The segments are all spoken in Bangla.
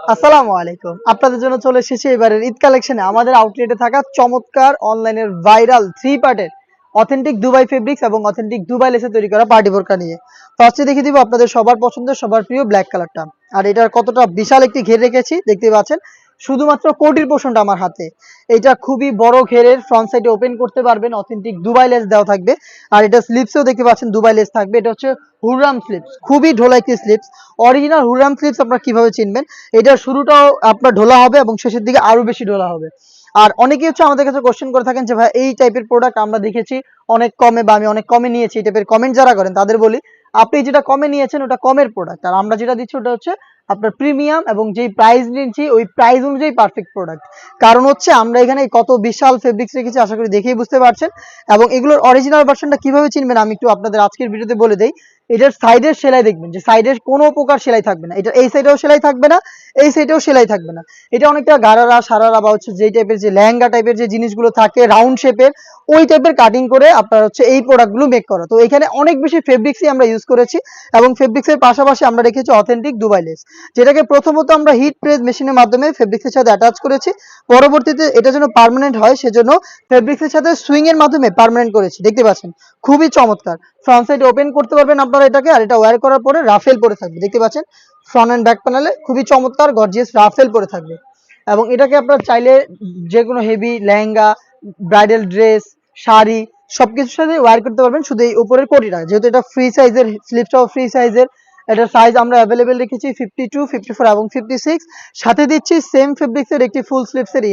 আসসালামু আলাইকুম। আপনাদের জন্য চলে এসেছি এবারের ঈদ কালেকশনে আমাদের আউটলেটে থাকা চমৎকার অনলাইনের ভাইরাল 3 পার্টের অথেন্টিক দুবাই ফেব্রিক্স এবং অথেন্টিক দুবাই লেসে তৈরি করা পার্টি বোরকা নিয়ে। ফার্স্টে দেখিয়ে দিব আপনাদের সবার পছন্দের সবার প্রিয় ব্ল্যাক কালারটা। আর এটার কতটা বিশাল একটি ঘের রেখেছি দেখতে পাচ্ছেন। শুধুমাত্র কোটির পোর্শনটা আমার হাতে। এটা খুবই বড় ঘেরের, ফ্রন্ট সাইডে ওপেন করতে পারবেন, অথেন্টিক দুবাই লেস দেওয়া থাকবে। আর এটা স্লিপসেও দেখতে পাচ্ছেন দুবাই লেস থাকবে। এটা হচ্ছে হুররাম স্লিপস, খুবই ঢোলা একটি স্লিপস। অরিজিনাল হুররাম স্লিপস আপনারা কিভাবে চিনবেন? এটার শুরুটাও আপনার ঢোলা হবে এবং শেষের দিকে আরো বেশি ঢোলা হবে। আর অনেকেই হচ্ছে আমাদের কাছে কোশ্চেন করে থাকেন যে ভাই এই টাইপের প্রোডাক্ট আমরা দেখেছি অনেক কমে বা আমি অনেক কমে নিয়েছি, এই টাইপের কমেন্ট যারা করেন তাদের বলি আপনি যেটা কমে নিয়েছেন ওটা কমের প্রোডাক্ট, আর আমরা যেটা দিচ্ছি ওটা হচ্ছে আপনার প্রিমিয়াম এবং যেই প্রাইস নিচ্ছি ওই প্রাইস অনুযায়ী পারফেক্ট প্রোডাক্ট। কারণ হচ্ছে আমরা এখানে কত বিশাল ফেব্রিক্স রেখেছি আশা করি দেখেই বুঝতে পারছেন। এবং এগুলোর অরিজিনাল ভার্সনটা কিভাবে চিনবেন আমি একটু আপনাদের আজকের ভিডিওতে বলে দেই। এটার সাইডের সেলাই দেখবেন যে সাইডের কোনো প্রকার সেলাই থাকবে না, এটা এই সাইডেও সেলাই থাকবে না, এই সাইডেও সেলাই থাকবে না। এটা অনেকটা গারারা সারারা বা হচ্ছে যেই টাইপের যে লেহেঙ্গা টাইপের যে জিনিসগুলো থাকে রাউন্ড শেপের, ওই টাইপের কাটিং করে আপনার হচ্ছে এই প্রোডাক্টগুলো মেক করা। তো এখানে অনেক বেশি ফেব্রিক্সই আমরা ইউজ করেছি এবং ফেব্রিক্সের পাশাপাশি আমরা রেখেছি অথেন্টিক দুবাই লেস, যেটাকে প্রথমত আমরা হিট প্রেস মেশিনের মাধ্যমে ফেব্রিক্সের সাথে অ্যাটাচ করেছি। পরবর্তীতে এটা যেন পার্মানেন্ট হয় সেজন্য ফেব্রিক্সের সাথে সুইং এর মাধ্যমে পার্মানেন্ট করেছি। দেখতে পাচ্ছেন খুবই চমৎকার। ফ্রন্ট সাইড ওপেন করতে পারবেন আপনারা এটাকে, আর এটা ওয়্যার করার পরে রাফেল পরে থাকবে। দেখতে পাচ্ছেন ফ্রন্ট এন্ড ব্যাক প্যানেলে খুবই চমৎকার গর্জিয়াস রাফেল পরে থাকবে। এবং এটাকে আপনারা চাইলে যে কোনো heavy lehenga, bridal dress, sari সবকিছুর সাথে ওয়্যার করতে পারবেন, শুধু এই উপরের কোটিটা যেহেতু এটা ফ্রি সাইজের, স্লিপটাও ফ্রি সাইজের। এটার সাইজ আমরা অ্যাভেলেবেল রেখেছি 52, 54 এবং 56। সাথে দিচ্ছি সেম ফেব্রিক্সের একটি ফুল স্লিপসের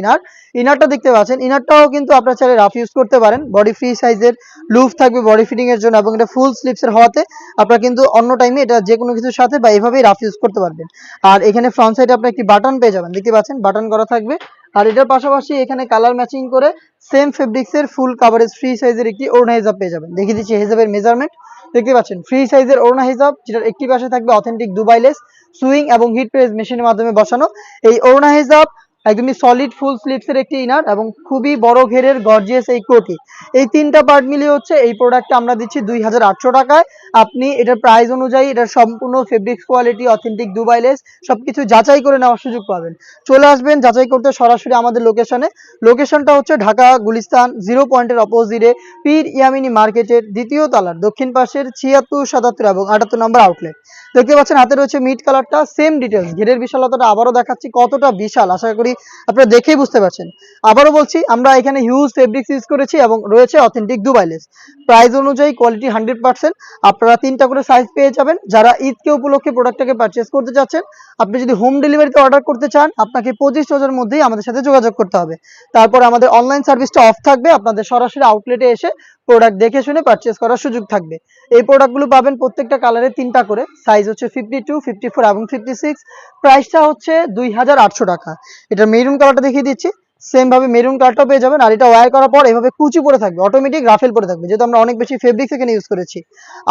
ইনারটা দেখতে পাচ্ছেন। ইনারটাও কিন্তু আপনারা চাইলে রাফ ইউজ করতে পারেন, বডি ফ্রি সাইজের, লুজ থাকবে বডি ফিটিং এর জন্য এবং এটা ফুল স্লিপসের হওয়াতে আপনারা কিন্তু অন্য টাইমে এটা যে কোনো কিছুর সাথে বা এভাবেই রাফ ইউজ করতে পারবেন। আর এখানে ফ্রন্ট সাইডে আপনারা একটি বাটন পেয়ে যাবেন, দেখতে পাচ্ছেন বাটন করা থাকবে। আর এটার পাশাপাশি এখানে কালার ম্যাচিং করে সেম ফেব্রিক্সের ফুল কাভারেজ ফ্রি সাইজের একটি ওড়না হিজাব পেয়ে যাবেন। দেখিয়ে দিচ্ছি হিজাবের মেজারমেন্ট। দেখতে পাচ্ছেন ফ্রি সাইজের ওড়না হিজাব, যেটার একটি পাশে থাকবে অথেন্টিক দুবাই লেস, সুইং এবং হিট প্রেস মেশিনের মাধ্যমে বসানো এই ওড়না হিজাব, একদমই সলিড ফুল স্লিপসের একটি ইনার এবং খুবই বড় ঘেরের গর্জিয়াস এই কোটি। এই তিনটা পার্ট মিলিয়ে হচ্ছে এই প্রোডাক্টটা আমরা দিচ্ছি 2800 টাকায়। আপনি এটার প্রাইস অনুযায়ী এটার সম্পূর্ণ fabrics quality, authentic Dubai less সবকিছু যাচাই করে নেওয়ার সুযোগ পাবেন। চলে আসবেন যাচাই করতে সরাসরি আমাদের লোকেশনে। লোকেশনটা হচ্ছে ঢাকা গুলিস্তান 0 পয়েন্টের অপোজিটে পীর ইয়ামিনী মার্কেটের দ্বিতীয় তলার দক্ষিণ পাশের 76, 77 এবং 78 নম্বর আউটলেট। দেখতে পাচ্ছেন হাতে রয়েছে মিট কালারটা, সেম ডিটেলস। ঘেরের বিশালতাটা আবারও দেখাচ্ছি কতটা বিশাল, আশা করি আপনারা দেখেই বুঝতে পারছেন। আবারও বলছি আমরা এখানে হিউজ ফেব্রিক্স ইউজ করেছি এবং রয়েছে অথেন্টিক দুবাই লেস। প্রাইস অনুযায়ী কোয়ালিটি 100%। আপনারা 3টা করে সাইজ পেয়ে যাবেন। যারা ঈদকে উপলক্ষে প্রোডাক্টটাকে পারচেস করতে যাচ্ছেন, আপনি যদি হোম ডেলিভারিতে অর্ডার করতে চান আপনাকে 25,000 মধ্যেই আমাদের সাথে যোগাযোগ করতে হবে। তারপর আমাদের অনলাইন সার্ভিসটা অফ থাকবে, আপনাদের সরাসরি আউটলেটে এসে প্রোডাক্ট দেখে শুনে পারচেস করার সুযোগ থাকবে। এই প্রোডাক্টগুলো পাবেন প্রত্যেকটা কালারে 3টা করে, সাইজ হচ্ছে 52, 54 এবং 56। প্রাইসটা হচ্ছে 2800 টাকা। এটা মেরুন কালারটা দেখিয়ে দিচ্ছি, সেম ভাবে মেরুন কালারটাও পেয়ে যাবেন। আর এটা ওয়্যার করার পর এভাবে কুচি পরে থাকবে, অটোমেটিক রাফেল পরে থাকবে, যেহেতু আমরা অনেক বেশি ফেব্রিক্স এখানে ইউজ করেছি।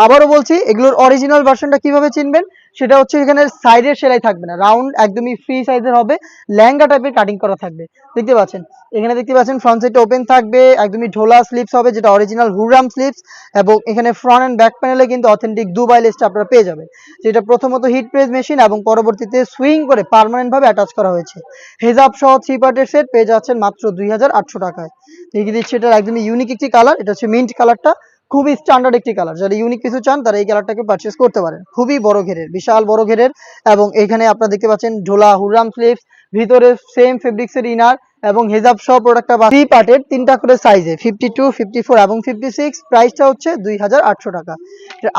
আবারও বলছি এগুলোর অরিজিনাল ভার্সনটা কিভাবে চিনবেন, সেটা হচ্ছে এখানে সাইডের সেলাই থাকবে না, রাউন্ড একদমই ফ্রি সাইজের হবে, লেহেঙ্গা টাইপের কাটিং করা থাকবে। দেখতে পাচ্ছেন এখানে দেখতে পাচ্ছেন ফ্রন্ট সাইডটা ওপেন থাকবে, একদমই ঢোলা স্লিপস হবে যেটা অরিজিনাল হুররাম স্লিপস। এবং এখানে ফ্রন্ট এন্ড ব্যাক প্যানেলে কিন্তু অথেন্টিক দুবাই লেসটা আপনারা পেয়ে যাবেন, যেটা প্রথমত হিট প্রেস মেশিন এবং পরবর্তীতে সুইং করে পার্মানেন্ট ভাবে অ্যাটাচ করা হয়েছে। হেজাব সহ 3 পার্টের সেট পেয়ে যাচ্ছেন মাত্র 2800 টাকায়। দেখিয়ে দিচ্ছি এটার একদমই ইউনিক একটি কালার, এটা হচ্ছে মিন্ট কালারটা, খুবই স্ট্যান্ডার্ড একটি কালার। যারা ইউনিক কিছু চান তারা এই কালারটাকে পারচেস করতে পারেন। খুবই বড় ঘেরের, বিশাল বড় ঘেরের। এবং এখানে আপনারা দেখতে পাচ্ছেন ঢোলা হুররাম স্লিপস, ভিতরে সেম ফেব্রিক্সের ইনার এবং হেজাব সহ প্রোডাক্টটা 3 পার্টের 3টা করে সাইজে 52, 54 এবং 56। প্রাইসটা হচ্ছে 2800 টাকা।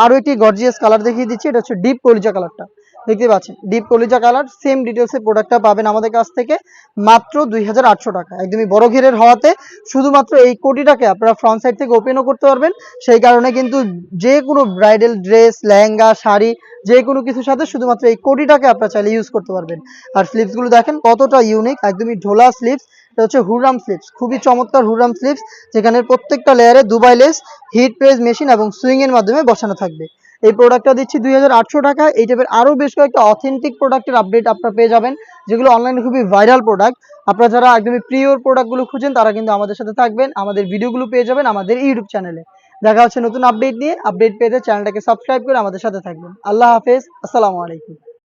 আরো একটি গর্জিয়াস কালার দেখিয়ে দিচ্ছি, এটা হচ্ছে ডিপ কলিজা কালারটা। দেখতে পাচ্ছেন ডিপ কলিজা কালার, সেম ডিটেলসে প্রোডাক্টটা পাবেন আমাদের কাছ থেকে মাত্র 2800 টাকা। একদমই বড় ঘেরের হওয়াতে শুধুমাত্র এই কোটিটাকে আপনারা ফ্রন্ট সাইড থেকে ওপেনও করতে পারবেন। সেই কারণে কিন্তু যে কোনো ব্রাইডাল ড্রেস, লেহেঙ্গা, শাড়ি যে কোনো কিছুর সাথে শুধুমাত্র এই কোটিটাকে আপনারা চাইলে ইউজ করতে পারবেন। আর স্লিপসগুলো দেখেন কতটা ইউনিক, একদমই ঢোলা স্লিপস। এটা হচ্ছে হুররাম স্লিপস, খুবই চমৎকার হুররাম স্লিপস, যেখানে প্রত্যেকটা লেয়ারে Dubai less, hit press machine এবং সুইং এর মাধ্যমে বসানো থাকবে। এই প্রোডাক্টটা দিচ্ছি 2800 টাকা। এই টাইপের আরো বেশ কয়েকটা অথেন্টিক প্রোডাক্টের আপডেট আপনারা পেয়ে যাবেন, যেগুলো অনলাইনে খুবই ভাইরাল প্রোডাক্ট। আপনারা যারা একদমই প্রিয় প্রোডাক্টগুলো খুঁজেন তারা কিন্তু আমাদের সাথে থাকবেন, আমাদের ভিডিওগুলো পেয়ে যাবেন আমাদের ইউটিউব চ্যানেলে। দেখা হচ্ছে নতুন আপডেট নিয়ে। আপডেট পেতে চ্যানেলটাকে সাবস্ক্রাইব করে আমাদের সাথে থাকবেন। আল্লাহ হাফেজ, আসসালামু আলাইকুম।